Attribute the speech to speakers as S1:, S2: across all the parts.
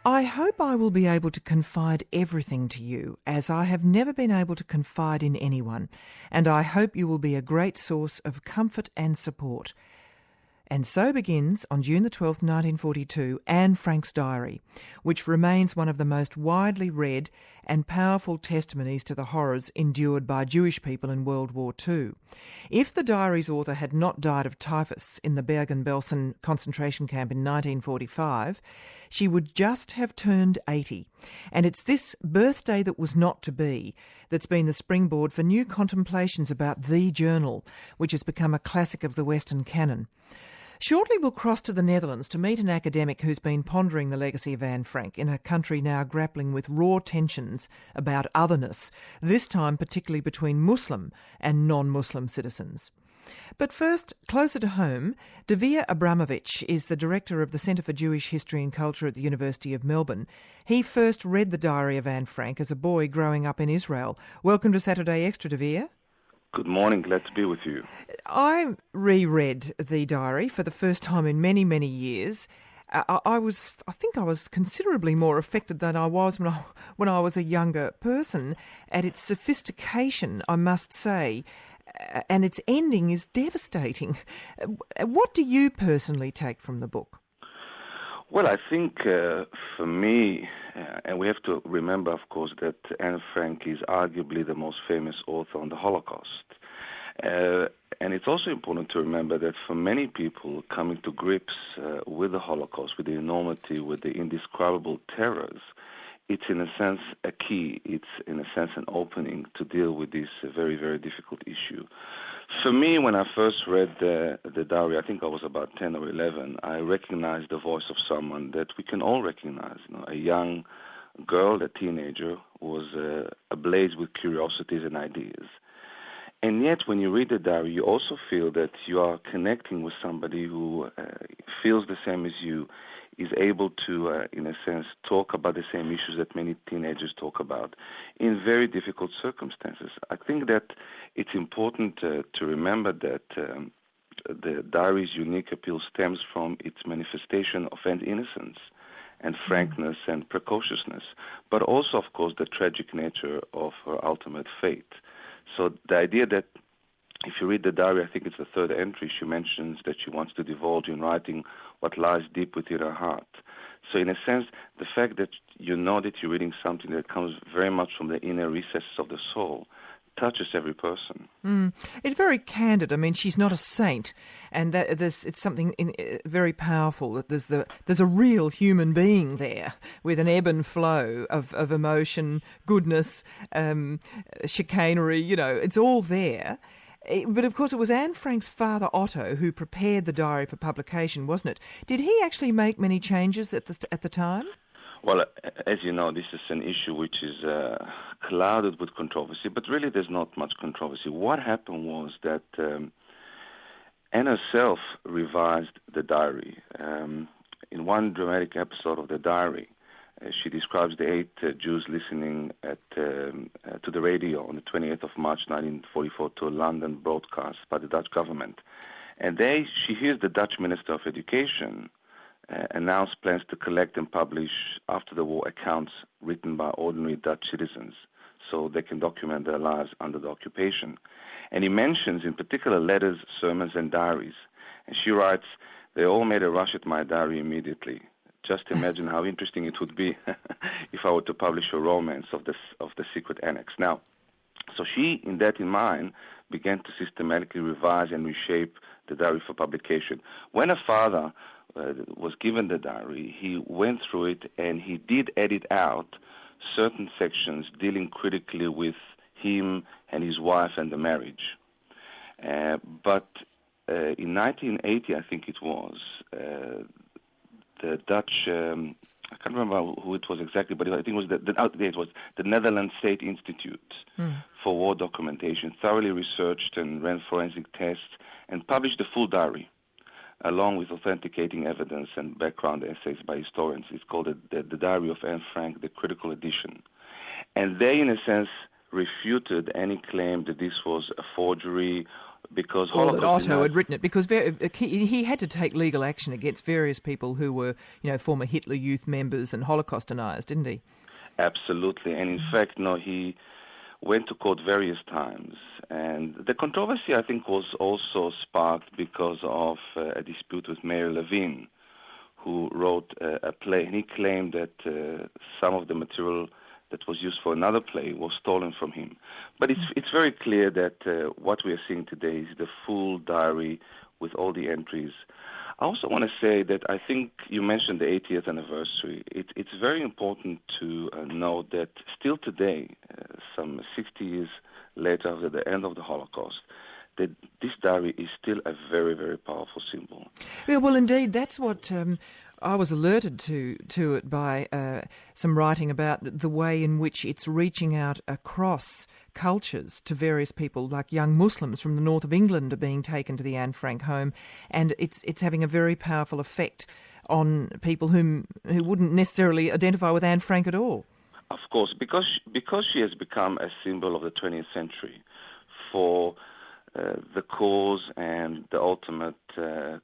S1: I hope I will be able to confide everything to you, as I have never been able to confide in anyone, and I hope you will be a great source of comfort and support. And so begins, on June the 12th, 1942, Anne Frank's diary, which remains one of the most widely read and powerful testimonies to the horrors endured by Jewish people in World War II. If the diary's author had not died of typhus in the Bergen-Belsen concentration camp in 1945, she would just have turned 80. And it's this birthday that was not to be that's been the springboard for new contemplations about the journal, which has become a classic of the Western canon. Shortly we'll cross to the Netherlands to meet an academic who's been pondering the legacy of Anne Frank in a country now grappling with raw tensions about otherness, this time particularly between Muslim and non-Muslim citizens. But first, closer to home, Dvir Abramovich is the director of the Centre for Jewish History and Culture at the University of Melbourne. He first read the diary of Anne Frank as a boy growing up in Israel. Welcome to Saturday Extra, Dvir.
S2: Good morning, glad to be with you.
S1: I reread the diary for the first time in many, many years. I think I was considerably more affected than I was when I was a younger person at its sophistication, I must say, and its ending is devastating. What do you personally take from the book?
S2: Well, I think for me, and we have to remember, of course, that Anne Frank is arguably the most famous author on the Holocaust. And it's also important to remember that for many people coming to grips with the Holocaust, with the enormity, with the indescribable terrors, it's in a sense a key, it's in a sense an opening to deal with this very, very difficult issue. For me, when I first read the diary, I think I was about 10 or 11, I recognized the voice of someone that we can all recognize, a young girl, a teenager, who was ablaze with curiosities and ideas. And yet, when you read the diary, you also feel that you are connecting with somebody who feels the same as you, is able to, in a sense, talk about the same issues that many teenagers talk about in very difficult circumstances. I think that it's important to remember that the diary's unique appeal stems from its manifestation of innocence and frankness and precociousness, but also, of course, the tragic nature of her ultimate fate. So the idea that if you read the diary, I think it's the third entry, she mentions that she wants to divulge in writing what lies deep within her heart. So in a sense, the fact that you know that you're reading something that comes very much from the inner recesses of the soul touches every person.
S1: It's very candid. I mean, she's not a saint, and it's something very powerful. That there's a real human being there with an ebb and flow of emotion, goodness, chicanery. It's all there. But of course, it was Anne Frank's father, Otto, who prepared the diary for publication, wasn't it? Did he actually make many changes at the time?
S2: Well, as you know, this is an issue which is clouded with controversy, but really there's not much controversy. What happened was that Anne herself revised the diary. In one dramatic episode of the diary, she describes the 8 Jews listening to the radio on the 28th of March 1944 to a London broadcast by the Dutch government. And she hears the Dutch Minister of Education announce plans to collect and publish after-the-war accounts written by ordinary Dutch citizens so they can document their lives under the occupation. And he mentions in particular letters, sermons, and diaries. And she writes, "They all made a rush at my diary immediately. Just imagine how interesting it would be if I were to publish a romance of the secret annex." Now, so she, in mind, began to systematically revise and reshape the diary for publication. When her father was given the diary, he went through it and he did edit out certain sections dealing critically with him and his wife and the marriage. But in 1980, I think it was, the Dutch, I can't remember who it was exactly, but I think it was the Netherlands State Institute for War Documentation, thoroughly researched and ran forensic tests and published the full diary, along with authenticating evidence and background essays by historians. It's called the Diary of Anne Frank, the Critical Edition. And they, in a sense, refuted any claim that this was a forgery, because
S1: Or that
S2: Holocaust
S1: Otto had written it, because he had to take legal action against various people who were, former Hitler Youth members and Holocaust deniers, didn't he?
S2: Absolutely. And in fact, he went to court various times. And the controversy, I think, was also sparked because of a dispute with Meir Levin, who wrote a play. And he claimed that some of the material that was used for another play was stolen from him. But it's very clear that what we are seeing today is the full diary with all the entries. I also want to say that I think you mentioned the 80th anniversary. It's very important to note that still today, some 60 years later after the end of the Holocaust, that this diary is still a very, very powerful symbol.
S1: Yeah, well, indeed, that's what I was alerted to it by some writing about the way in which it's reaching out across cultures to various people, like young Muslims from the north of England are being taken to the Anne Frank home, and it's having a very powerful effect on people who wouldn't necessarily identify with Anne Frank at all.
S2: Of course, because she has become a symbol of the 20th century for the cause and the ultimate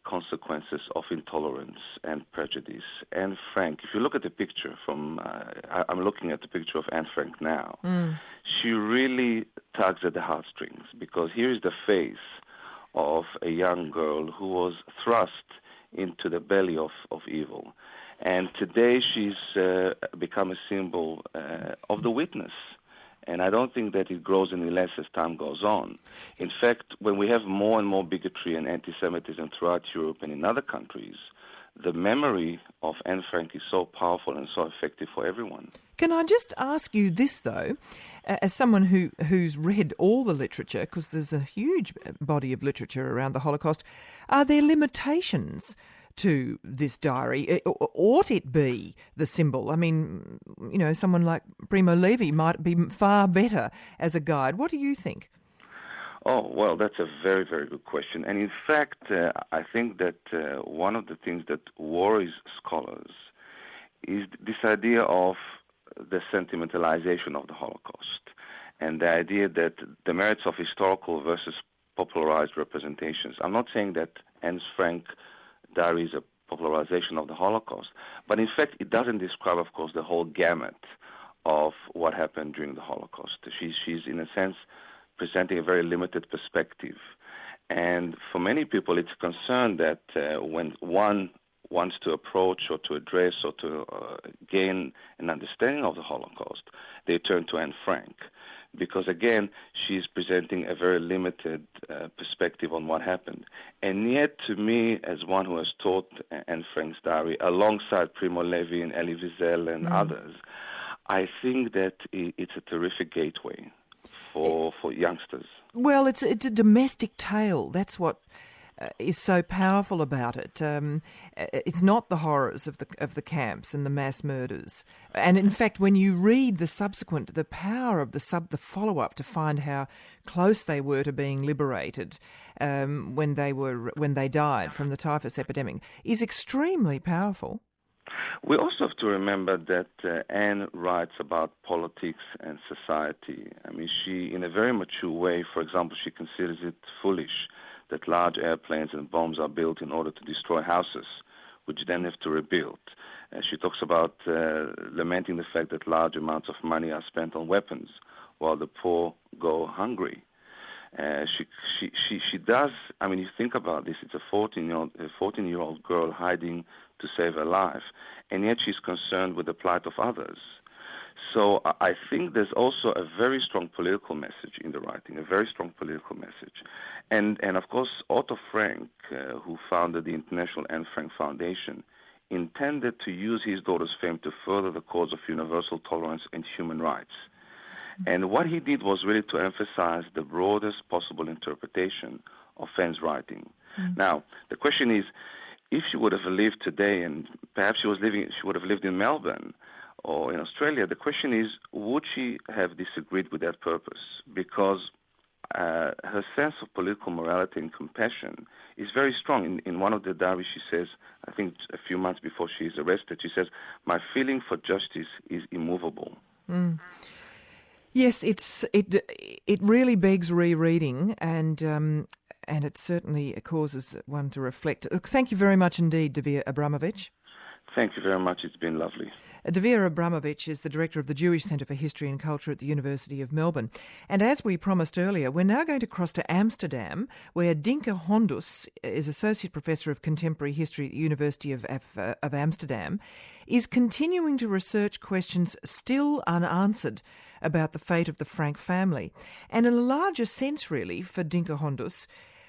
S2: consequences of intolerance and prejudice. Anne Frank, if you look at the picture I'm looking at the picture of Anne Frank now, she really tugs at the heartstrings, because here is the face of a young girl who was thrust into the belly of evil. And today she's become a symbol of the witness. And I don't think that it grows any less as time goes on. In fact, when we have more and more bigotry and anti-Semitism throughout Europe and in other countries, the memory of Anne Frank is so powerful and so effective for everyone.
S1: Can I just ask you this, though, as someone who's read all the literature, because there's a huge body of literature around the Holocaust, are there limitations to this diary? Ought it be the symbol? I mean, someone like Primo Levi might be far better as a guide. What do you think?
S2: Oh, well, that's a very, very good question. And in fact, I think that one of the things that worries scholars is this idea of the sentimentalization of the Holocaust, and the idea that the merits of historical versus popularized representations. I'm not saying that Anne Frank diary is a popularization of the Holocaust, but in fact it doesn't describe, of course, the whole gamut of what happened during the Holocaust. She's in a sense presenting a very limited perspective, and for many people it's concerned that when one wants to approach or to address or to gain an understanding of the Holocaust, they turn to Anne Frank, because again, she's presenting a very limited perspective on what happened. And yet, to me, as one who has taught Anne Frank's diary, alongside Primo Levi and Elie Wiesel and others, I think that it's a terrific gateway for youngsters. Well,
S1: it's a domestic tale. That's what is so powerful about it. It's not the horrors of the camps and the mass murders. And in fact, when you read the power of the follow-up to find how close they were to being liberated when they died from the typhus epidemic is extremely powerful.
S2: We also have to remember that Anne writes about politics and society. I mean, she, in a very mature way, for example, she considers it foolish that large airplanes and bombs are built in order to destroy houses, which then have to rebuild. She talks about lamenting the fact that large amounts of money are spent on weapons while the poor go hungry. She does, I mean, you think about this, it's a 14-year-old girl hiding to save her life, and yet she's concerned with the plight of others. So I think there's also a very strong political message in the writing, a very strong political message. And of course, Otto Frank, who founded the International Anne Frank Foundation, intended to use his daughter's fame to further the cause of universal tolerance and human rights. And what he did was really to emphasize the broadest possible interpretation of Anne's writing. Now, the question is, if she would have lived today, and perhaps she would have lived in Melbourne or in Australia, the question is, would she have disagreed with that purpose? Because her sense of political morality and compassion is very strong. In one of the diaries, she says, I think a few months before she is arrested, she says, "My feeling for justice is immovable."
S1: Yes, it really begs rereading, and and it certainly causes one to reflect. Thank you very much indeed, Dvir Abramovich.
S2: Thank you very much. It's been lovely.
S1: Dvir Abramovich is the director of the Jewish Centre for History and Culture at the University of Melbourne. And as we promised earlier, we're now going to cross to Amsterdam, where Dinka Hondus is Associate Professor of Contemporary History at the University of Amsterdam, is continuing to research questions still unanswered about the fate of the Frank family. And in a larger sense, really, for Dinka Hondus,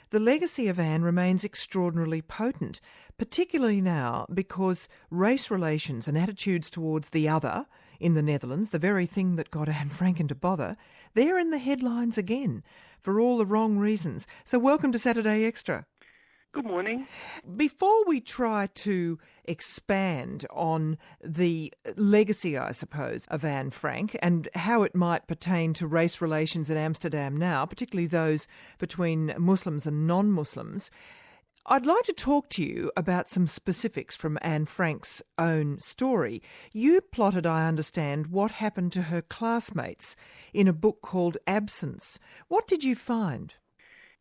S1: the legacy of Anne remains extraordinarily potent, particularly now because race relations and attitudes towards the other in the Netherlands, the very thing that got Anne Frank into bother, they're in the headlines again for all the wrong reasons. So welcome to Saturday Extra.
S3: Good morning.
S1: Before we try to expand on the legacy, I suppose, of Anne Frank and how it might pertain to race relations in Amsterdam now, particularly those between Muslims and non-Muslims, I'd like to talk to you about some specifics from Anne Frank's own story. You plotted, I understand, what happened to her classmates in a book called Absence. What did you find?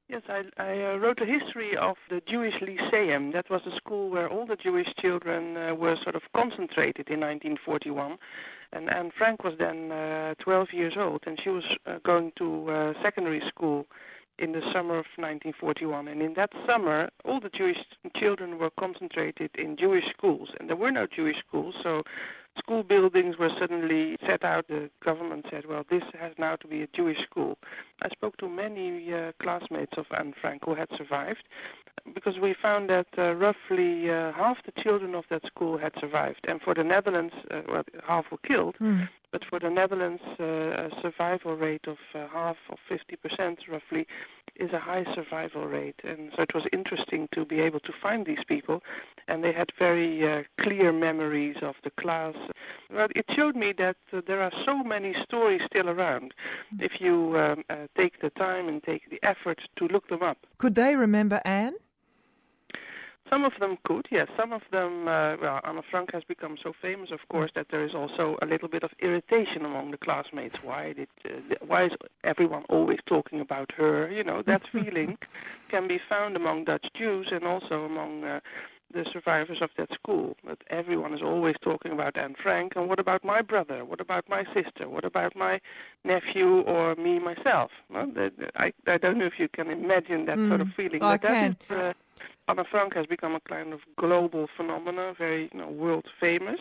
S3: Yes, I wrote a history of the Jewish Lyceum. That was a school where all the Jewish children were sort of concentrated in 1941. And Anne Frank was then 12 years old, and she was going to secondary school in the summer of 1941. And in that summer, all the Jewish children were concentrated in Jewish schools. And there were no Jewish schools, so school buildings were suddenly set out. The government said, well, this has now to be a Jewish school. I spoke to many classmates of Anne Frank who had survived, because we found that roughly half the children of that school had survived. And for the Netherlands, well, half were killed, but for the Netherlands, a survival rate of half of 50% roughly is a high survival rate. And so it was interesting to be able to find these people, and they had very clear memories of the class. Well, it showed me that there are so many stories still around if you take the time and take the effort to look them up.
S1: Could they remember Anne?
S3: Some of them could, yes. Some of them, well, Anne Frank has become so famous, of course, that there is also a little bit of irritation among the classmates. Why is everyone always talking about her? You know, that feeling can be found among Dutch Jews and also among the survivors of that school. But everyone is always talking about Anne Frank, and what about my brother? What about my sister? What about my nephew or me, myself? Well, I don't know if you can imagine that sort of feeling.
S1: I can.
S3: Anne Frank has become a kind of global phenomenon, very world famous,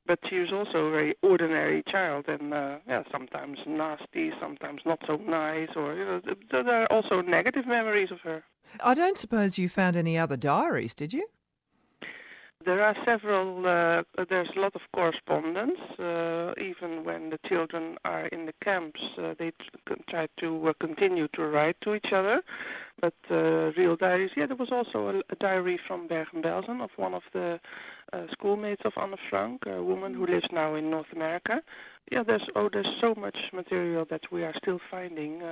S3: but she was also a very ordinary child, and sometimes nasty, sometimes not so nice, or there are also negative memories of her.
S1: I don't suppose you found any other diaries, did you?
S3: There are several, there's a lot of correspondence, even when the children are in the camps, they try to continue to write to each other, but real diaries, there was also a diary from Bergen-Belsen of one of the schoolmates of Anne Frank, a woman who lives now in North America. There's so much material that we are still finding.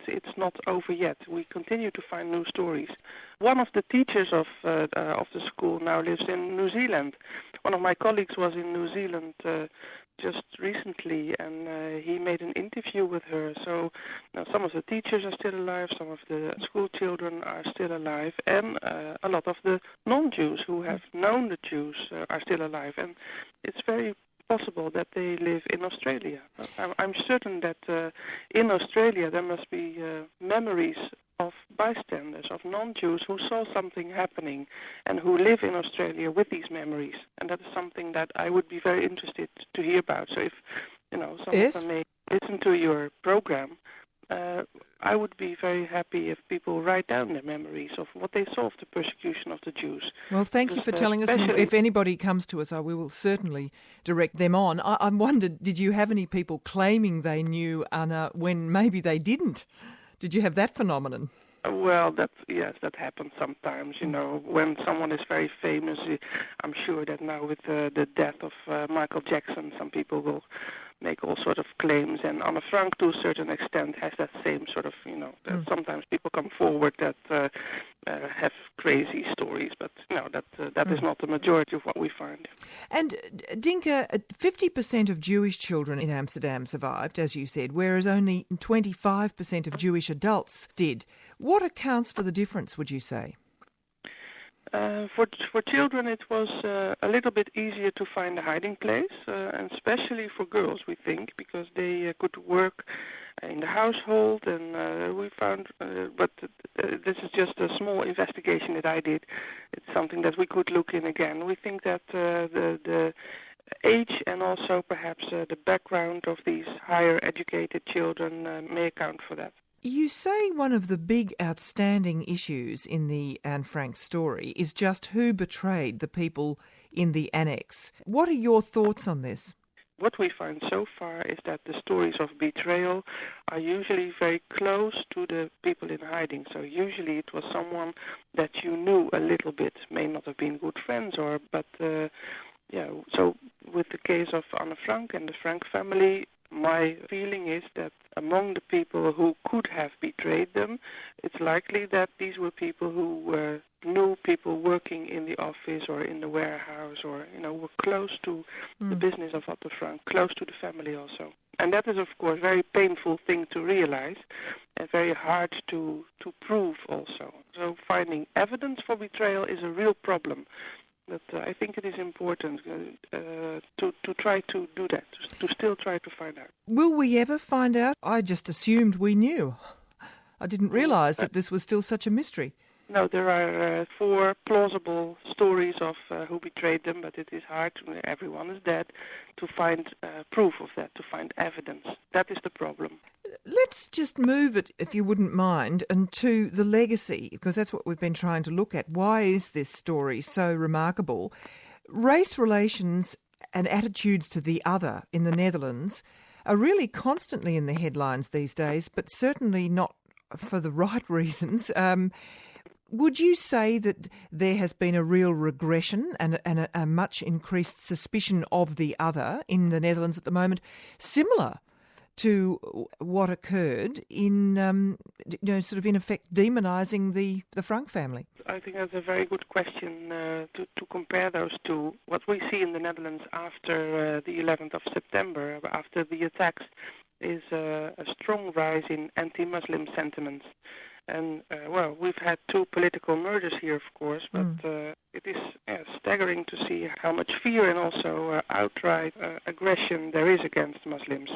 S3: It's not over yet. We continue to find new stories. One of the teachers of the school now lives in New Zealand. One of my colleagues was in New Zealand just recently, and he made an interview with her. So some of the teachers are still alive, some of the school children are still alive, and a lot of the non-Jews who have known the Jews are still alive. And it's very possible that they live in Australia. I'm certain that in Australia there must be memories of bystanders, of non-Jews who saw something happening and who live in Australia with these memories. And that is something that I would be very interested to hear about. So if some of them may listen to your program, I would be very happy if people write down their memories of what they saw of the persecution of the Jews.
S1: Well, thank you for telling us. And if anybody comes to us, we will certainly direct them on. I wondered, did you have any people claiming they knew Anna when maybe they didn't? Did you have that phenomenon?
S3: Well, that happens sometimes. When someone is very famous, I'm sure that now with the death of Michael Jackson, some people will make all sort of claims. And Anne Frank, to a certain extent, has that same sort of, sometimes people come forward that have crazy stories, but that is not the majority of what we find.
S1: And Dinka, 50% of Jewish children in Amsterdam survived, as you said, whereas only 25% of Jewish adults did. What accounts for the difference, would you say?
S3: For children, it was a little bit easier to find a hiding place, and especially for girls, we think, because they could work in the household, and we found, but this is just a small investigation that I did. It's something that we could look in again. We think that the age and also perhaps the background of these higher educated children may account for that.
S1: You say one of the big outstanding issues in the Anne Frank story is just who betrayed the people in the annex. What are your thoughts on this?
S3: What we find so far is that the stories of betrayal are usually very close to the people in hiding. So usually it was someone that you knew a little bit, may not have been good friends, so with the case of Anne Frank and the Frank family, my feeling is that among the people who could have betrayed them, it's likely that these were people who knew people working in the office or in the warehouse, or were close to the business of Otto Frank, close to the family also. And that is, of course, a very painful thing to realize and very hard to prove also. So finding evidence for betrayal is a real problem. But I think it is important to try to do that, to still try to find out.
S1: Will we ever find out? I just assumed we knew. I didn't realise that this was still such a mystery.
S3: No, there are 4 plausible stories of who betrayed them, but it is hard, everyone is dead, to find proof of that, to find evidence. That is the problem.
S1: Let's just move it, if you wouldn't mind, and to the legacy, because that's what we've been trying to look at. Why is this story so remarkable? Race relations and attitudes to the other in the Netherlands are really constantly in the headlines these days, but certainly not for the right reasons. Would you say that there has been a real regression and a much increased suspicion of the other in the Netherlands at the moment, similar to what occurred in, sort of in effect demonising the Frank family?
S3: I think that's a very good question to compare those two. What we see in the Netherlands after the 11th of September, after the attacks, is a strong rise in anti-Muslim sentiments. And, we've had 2 political murders here, of course, but it is staggering to see how much fear and also outright aggression there is against Muslims.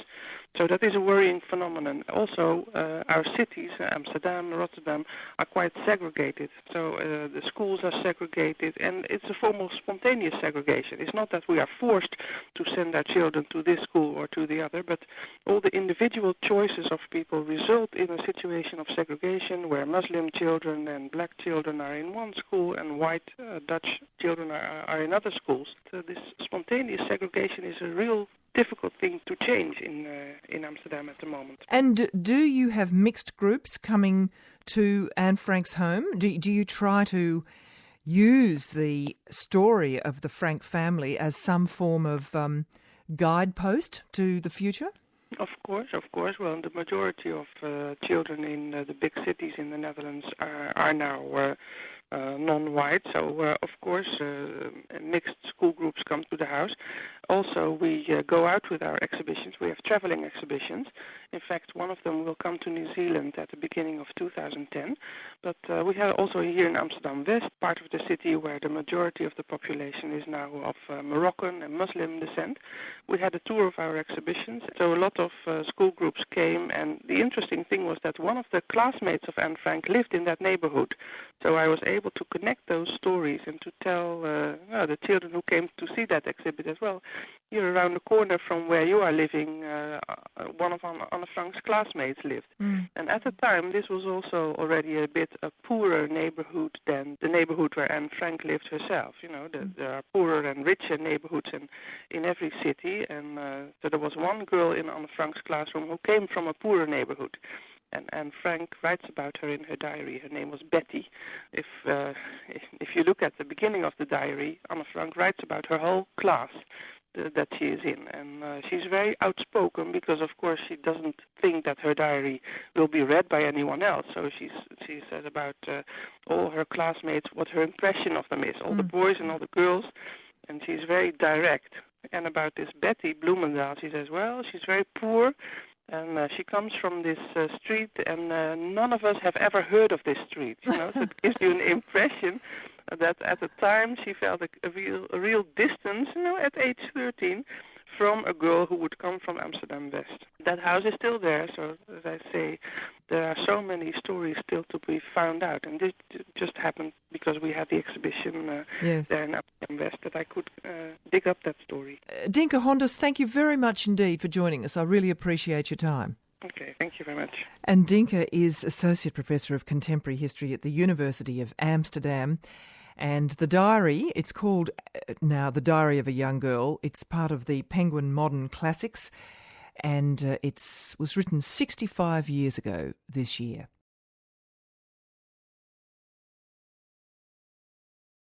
S3: So that is a worrying phenomenon. Also, our cities, Amsterdam, Rotterdam, are quite segregated. So the schools are segregated, and it's a form of spontaneous segregation. It's not that we are forced to send our children to this school or to the other, but all the individual choices of people result in a situation of segregation where Muslim children and black children are in one school and white Dutch children are in other schools. So this spontaneous segregation is a real difficult thing to change in Amsterdam at the moment.
S1: And do you have mixed groups coming to Anne Frank's home? Do you try to use the story of the Frank family as some form of guidepost to the future?
S3: Of course. Well, the majority of children in the big cities in the Netherlands are now non-white, so of course mixed school groups come to the house. Also, we go out with our exhibitions. We have traveling exhibitions. In fact, one of them will come to New Zealand at the beginning of 2010. But we have also here in Amsterdam West, part of the city where the majority of the population is now of Moroccan and Muslim descent. We had a tour of our exhibitions. So a lot of school groups came, and the interesting thing was that one of the classmates of Anne Frank lived in that neighborhood. So I was able to connect those stories and to tell the children who came to see that exhibit as well. Here around the corner from where you are living, one of Anne Frank's classmates lived. And at the time, this was also already a bit a poorer neighborhood than the neighborhood where Anne Frank lived herself. There are poorer and richer neighborhoods in every city. And so there was one girl in Anne Frank's classroom who came from a poorer neighborhood. And Anne Frank writes about her in her diary. Her name was Betty. If you look at the beginning of the diary, Anne Frank writes about her whole class. that she is in. And she's very outspoken because, of course, she doesn't think that her diary will be read by anyone else. So she says about all her classmates what her impression of them is, all the boys and all the girls, and she's very direct. And about this Betty Blumendahl, she says, well, she's very poor, and she comes from this street, and none of us have ever heard of this street. So it gives you an impression that at the time she felt a real distance, at age 13, from a girl who would come from Amsterdam West. That house is still there, so as I say, there are so many stories still to be found out. And this just happened because we had the exhibition there in Amsterdam West that I could dig up that story.
S1: Dinka Hondas, thank you very much indeed for joining us. I really appreciate your time.
S3: Okay, thank you very much.
S1: And Dinka is Associate Professor of Contemporary History at the University of Amsterdam. And the diary, it's called now The Diary of a Young Girl. It's part of the Penguin Modern Classics, and it was written 65 years ago this year.